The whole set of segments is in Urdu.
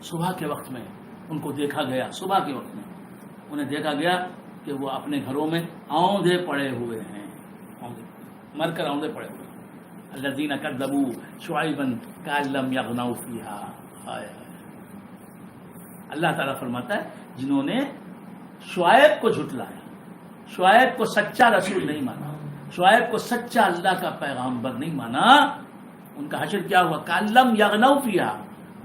صبح کے وقت میں ان کو دیکھا گیا، صبح کے وقت میں انہیں دیکھا گیا کہ وہ اپنے گھروں میں اوندھے پڑے ہوئے ہیں، مر کر اوندھے پڑے ہوئے ہیں۔ الذین کذبوا شعیبا کأن لم یغنوا فیہا، اللہ تعالیٰ فرماتا ہے جنہوں نے شعیب کو جھٹلایا، شعیب کو سچا رسول نہیں مانا، شعیب کو سچا اللہ کا پیغامبر نہیں مانا، ان کا حشر کیا ہوا؟ کأن لم یغنوا فیہا،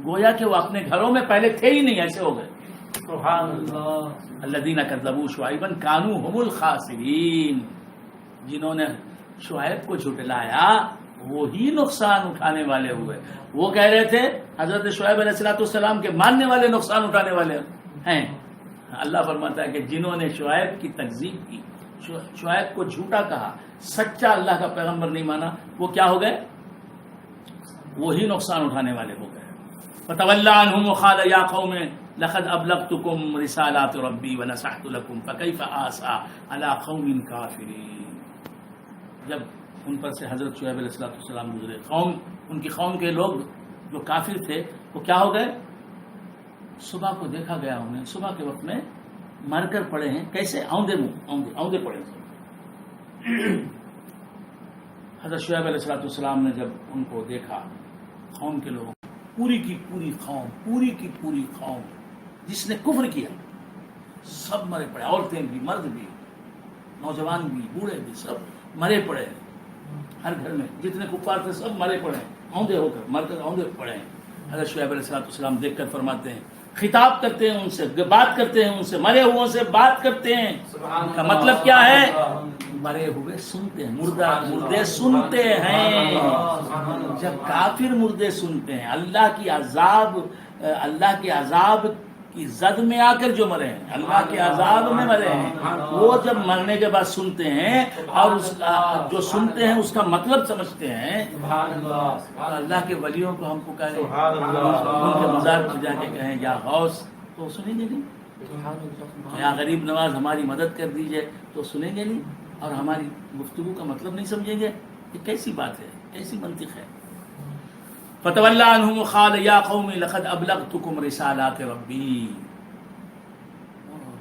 گویا کہ وہ اپنے گھروں میں پہلے تھے ہی نہیں، ایسے ہو گئے۔ سبحان اللہ۔ الذین کذبوا شعیبا کانوا هم الخاسرین، جنہوں نے شعیب کو جھٹلایا وہی نقصان اٹھانے والے ہوئے۔ وہ کہہ رہے تھے حضرت شعیب علیہ السلام کے ماننے والے نقصان اٹھانے والے ہیں، اللہ فرماتا ہے کہ جنہوں نے شعیب کی تکذیب کی، شعیب کو جھوٹا کہا، سچا اللہ کا پیغمبر نہیں مانا، وہ کیا ہو گئے؟ وہی نقصان اٹھانے والے ہو گئے۔ فَتَوَلَّى عَنْهُمْ وَقَالَ يَا قَوْمِ لَقَدْ أَبْلَغْتُكُمْ رِسَالَاتِ رَبِّي وَنَصَحْتُ لَكُمْ فَكَيْفَ آسَىٰ عَلَىٰ قَوْمٍ كَافِرِينَ۔ جب ان پر سے حضرت شعیب علیہ السلام گزرے، ان کی قوم کے لوگ جو کافر تھے وہ کیا ہو گئے؟ صبح کو دیکھا گیا انہیں، صبح کے وقت میں مر کر پڑے ہیں، کیسے؟ اوندے پڑے ہیں۔ حضرت شعیب علیہ السلام نے جب ان کو دیکھا، قوم کے لوگوں، پوری کی پوری قوم جس نے کفر کیا، سب مرے پڑے، عورتیں بھی، مرد بھی، نوجوان بھی، بوڑھے بھی، سب مرے پڑے ہیں۔ ہر گھر میں جتنے کفار تھے سب مرے پڑے ہیں، اوندے ہو کر، مر کر اوندے پڑے ہیں۔ حضرت شعیب علیہ السلام دیکھ کر فرماتے ہیں، خطاب کرتے ہیں ان سے، بات کرتے ہیں ان سے، مرے ہوئوں سے بات کرتے ہیں۔ کا مطلب کیا ہے؟ مرے ہوئے سنتے ہیں، مردے سنتے ہیں۔ جب کافر مردے سنتے ہیں، اللہ کے عذاب کی زد میں آ کر جو مرے ہیں، اللہ کے عذاب میں مرے ہیں، وہ جب مرنے کے بعد سنتے ہیں اور جو سنتے ہیں اس کا مطلب سمجھتے ہیں، اللہ کے ولیوں کو ہم پکارے، ان کے مزار پر جا کے کہیں یا غوث، تو سنیں گے نہیں؟ یا غریب نواز ہماری مدد کر دیجئے، تو سنیں گے نہیں؟ اور ہماری گفتگو کا مطلب نہیں سمجھیں گے؟ یہ کیسی بات ہے، کیسی منطق ہے؟ فَتَوَلَّى عَنْهُمْ وَقَالَ يَا قَوْمِ لَقَدْ أَبْلَغْتُكُمْ رِسَالَاتِ رَبِّي،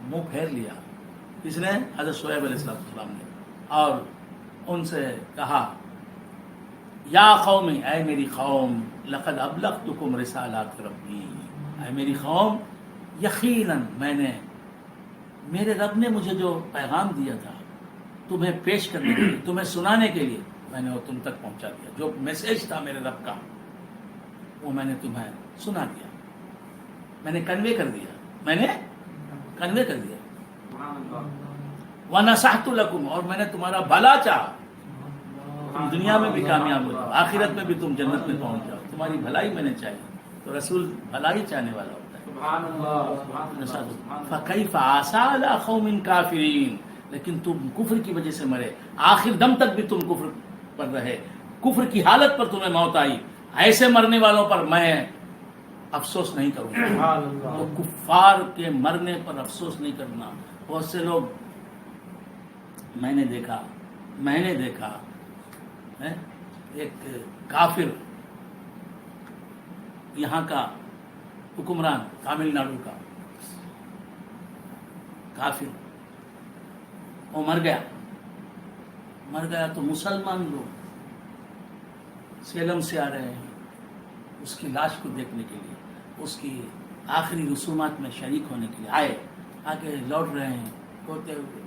منہ پھیر لیا کس نے؟ حضرت شعیب علیہ السلام نے، اور ان سے کہا یا قوم، اے میری قوم، لقد ابلغتکم رسالات ربی، اے میری قوم، یقیناً میرے رب نے مجھے جو پیغام دیا تھا تمہیں پیش کرنے کے لیے، تمہیں سنانے کے لیے، میں نے وہ تم تک پہنچا دیا۔ جو میسج تھا میرے رب کا وہ میں نے تمہیں سنا دیا، میں نے کنوے کر دیا، وَنَصَحْتُ لَكُمْ، اور میں نے تمہارا بھلا چاہا، تم دنیا میں بھی کامیاب ہو جاؤ، آخرت میں بھی تم جنت میں پہنچ جاؤ، تمہاری بھلائی میں نے چاہی۔ تو رسول بھلائی چاہنے والا ہوتا ہے۔ فَكَيْفَ عَسَىٰ عَلَىٰ قَوْمٍ كَافِرِينَ، لیکن تم کفر کی وجہ سے مرے، آخر دم تک بھی تم کفر پر رہے، کفر کی حالت پر تمہیں موت آئی، ایسے مرنے والوں پر میں افسوس نہیں کروں گا۔ تو کفار کے مرنے پر افسوس نہیں کرنا۔ بہت سے لوگ میں نے دیکھا ایک کافر یہاں کا حکمران، تامل ناڈو کا کافر، وہ مر گیا تو مسلمان لوگ سیلم سے آ رہے ہیں اس کی لاش کو دیکھنے کے لیے، اس کی آخری رسومات میں شریک ہونے کے لیے آ کے لوٹ رہے ہیں ہوتے ہوئے،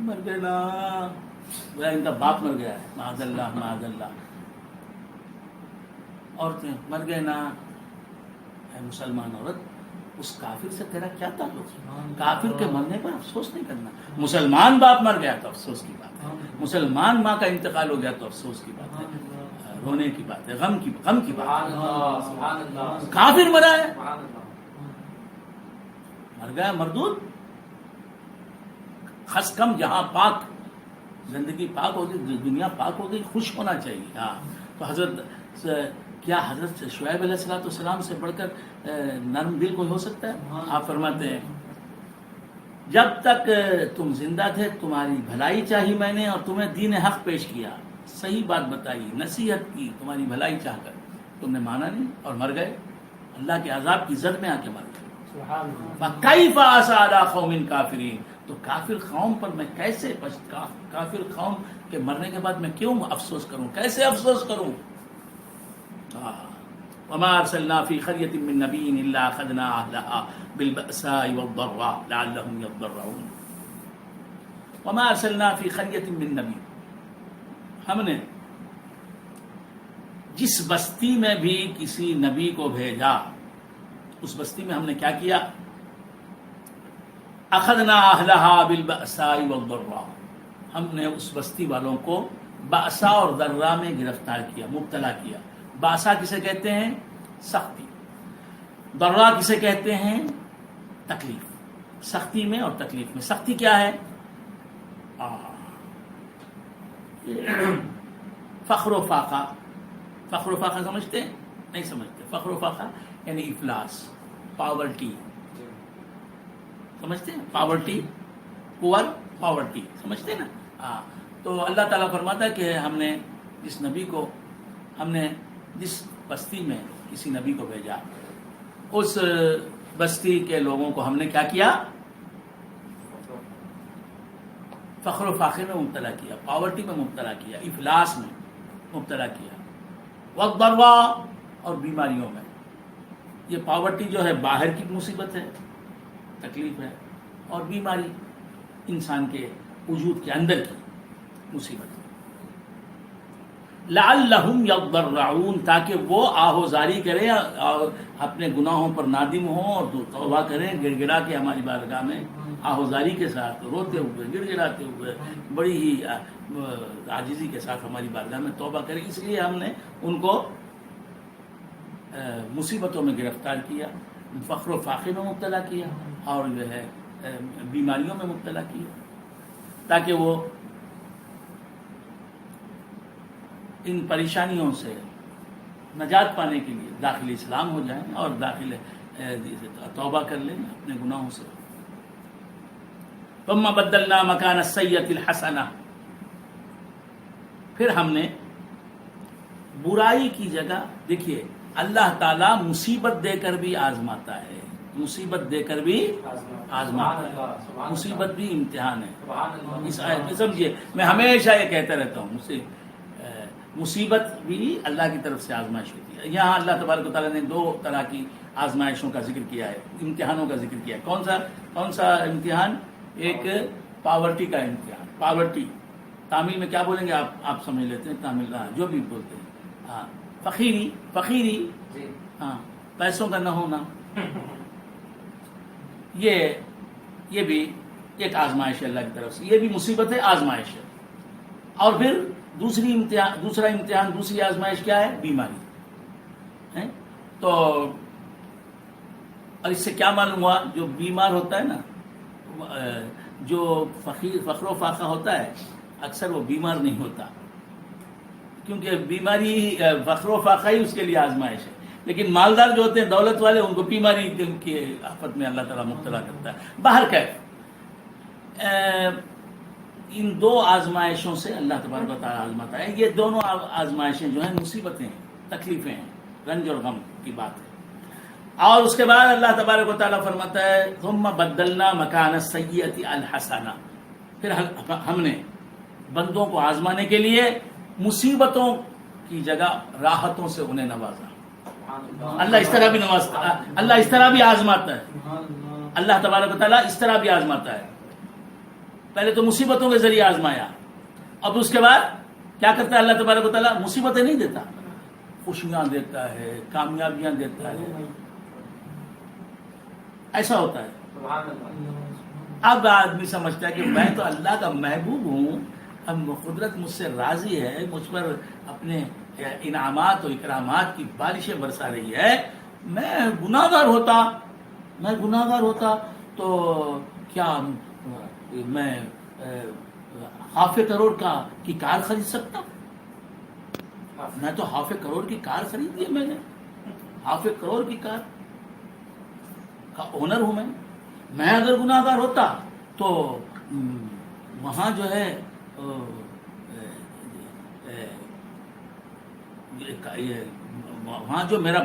مر گئے نا، ان کا باپ مر گیا ہے، معاذ اللہ، عورتیں مر گئے نا۔ اے مسلمان عورت، اس کافر سے تیرا کیا تعلق ہے؟ کافر کے مرنے پر افسوس نہیں کرنا۔ مسلمان باپ مر گیا تو افسوس کی بات ہے، مسلمان ماں کا انتقال ہو گیا تو افسوس کی بات ہے، رونے کی بات ہے، غم کی بات ہے۔ کافر مرا ہے، مر گیا مردود، خس کم جہاں پاک، زندگی پاک ہو گئی، دنیا پاک ہو گئی، خوش ہونا چاہیے۔ ہاں، تو حضرت شعیب علیہ السلام سے بڑھ کر نرم دل کوئی ہو سکتا ہے؟ آپ فرماتے ہیں جب تک تم زندہ تھے تمہاری بھلائی چاہی میں نے، اور تمہیں دین حق پیش کیا، صحیح بات بتائی، نصیحت کی تمہاری بھلائی چاہ کر، تم نے مانا نہیں اور مر گئے۔ اللہ کے عذاب کی زد میں آ کے مر گئے. سبحان اللہ. فَكَيْفَ أَسَىٰ عَلَىٰ قَوْمٍ كَافِرِينَ. تو کافر قوم پر میں کیسے کافر قوم کے مرنے کے بعد میں کیوں افسوس کروں, کیسے افسوس کروں. وَمَا أَرْسَلْنَا فِي قَرْيَةٍ مِّن نَّبِيٍّ إِلَّا أَخَذْنَا أَهْلَهَا بِالْبَأْسَاءِ وَالضَّرَّاءِ لَعَلَّهُمْ يَضَّرَّعُونَ. وَمَا أَرْسَلْنَا فِي قَرْيَةٍ مِّن نَّبِيٍّ. ہم نے جس بستی میں بھی کسی نبی کو بھیجا اس بستی میں ہم نے کیا کیا؟ اخذنا اہلہا بالبأساء والضراء. ہم نے اس بستی والوں کو بأسا اور ضرا میں گرفتار کیا, مبتلا کیا. بأسا کسے کہتے ہیں؟ سختی. ضرا کسے کہتے ہیں؟ تکلیف. سختی میں اور تکلیف میں. سختی کیا ہے؟ فخر و فاقہ. فخر و فاقہ سمجھتے ہیں؟ نہیں سمجھتے. فخر و فاقہ یعنی افلاس, پاورٹی. سمجھتے ہیں؟ پاورٹی, پور پاورٹی, سمجھتے ہیں نا. تو اللہ تعالیٰ فرماتا ہے کہ ہم نے جس بستی میں کسی نبی کو بھیجا اس بستی کے لوگوں کو ہم نے کیا کیا؟ فخر و فاقے میں مبتلا کیا, پاورٹی میں مبتلا کیا, افلاس میں مبتلا کیا, والضراء اور بیماریوں میں. یہ پاورٹی جو ہے باہر کی مصیبت ہے, تکلیف ہے, اور بیماری انسان کے وجود کے اندر کی مصیبت ہے. لعلہم یضرعون, تاکہ وہ آہوزاری کریں, اپنے گناہوں پر نادم ہوں اور توبہ کریں, گڑ گڑا کے ہماری بارگاہ میں آہوزاری کے ساتھ, روتے ہوئے, گڑ گڑاتے ہوئے, بڑی ہی عاجزی کے ساتھ ہماری بارگاہ میں توبہ کریں. اس لیے ہم نے ان کو مصیبتوں میں گرفتار کیا, فخر و فاقے میں مبتلا کیا, اور جو ہے بیماریوں میں مبتلا کیا, تاکہ وہ ان پریشانیوں سے نجات پانے کے لیے داخل اسلام ہو جائیں اور داخل توبہ کر لیں اپنے گناہوں سے. ثم بدلنا مکان السیئۃ الحسنہ. پھر ہم نے برائی کی جگہ, دیکھیے اللہ تعالیٰ مصیبت دے کر بھی آزماتا ہے, مصیبت دے کر بھی آزماتا ہے. مصیبت بھی امتحان ہے. اس آیت میں سمجھیے, میں ہمیشہ یہ کہتا رہتا ہوں, مصیبت بھی اللہ کی طرف سے آزمائش ہوتی ہے. یہاں اللہ تبارک و تعالیٰ نے 2 طرح کی آزمائشوں کا ذکر کیا ہے, امتحانوں کا ذکر کیا ہے. کون سا امتحان؟ ایک پاورٹی کا امتحان. پاورٹی تامل میں کیا بولیں گے آپ سمجھ لیتے ہیں, تامل جو بھی بولتے ہیں. فقیری, ہاں, پیسوں کا نہ ہونا. یہ بھی ایک آزمائش ہے اللہ کی طرف سے, یہ بھی مصیبت ہے, آزمائش ہے. اور پھر دوسرا امتحان, دوسری آزمائش کیا ہے؟ بیماری. تو اور اس سے کیا معلوم ہوا؟ جو بیمار ہوتا ہے نا, جو فخر و فاقہ ہوتا ہے, اکثر وہ بیمار نہیں ہوتا, کیونکہ بیماری فخر و فاقہ ہی اس کے لیے آزمائش ہے. لیکن مالدار جو ہوتے ہیں, دولت والے, ان کو بیماری کی آفت میں اللہ تعالیٰ مبتلا کرتا ہے. باہر کیف ان 2 آزمائشوں سے اللہ تبارک و تعالیٰ آزماتا ہے. یہ دونوں آزمائشیں جو ہیں مصیبتیں ہیں, تکلیفیں ہیں, رنج اور غم کی بات ہے. اور اس کے بعد اللہ تبارک و تعالیٰ فرماتا ہے ثم بدلنا مکان السیئۃ الحسنہ. پھر ہم نے بندوں کو آزمانے کے لیے مصیبتوں کی جگہ راحتوں سے انہیں نوازا. اللہ اس طرح بھی نوازتا ہے, اللہ اس طرح بھی آزماتا ہے. اللہ تبارک و تعالیٰ اس طرح بھی آزماتا ہے. پہلے تو مصیبتوں کے ذریعے آزمایا, اب اس کے بعد کیا کرتا ہے اللہ تبارک و تعالیٰ؟ مصیبتیں نہیں دیتا, خوشیاں دیتا ہے, کامیابیاں دیتا ہے. ایسا ہوتا ہے. اب آدمی سمجھتا ہے کہ میں تو اللہ کا محبوب ہوں, اب قدرت مجھ سے راضی ہے, مجھ پر اپنے انعامات و اکرامات کی بارشیں برسا رہی ہے. میں گناہگار ہوتا تو کیا میں ½ کروڑ کی کار خرید سکتا؟ میں تو ½ کروڑ کی کار خرید لی, میں نے ½ کروڑ کی کار کا اونر ہوں. میں اگر گناہگار ہوتا تو وہاں جو ہے وہاں جو میرا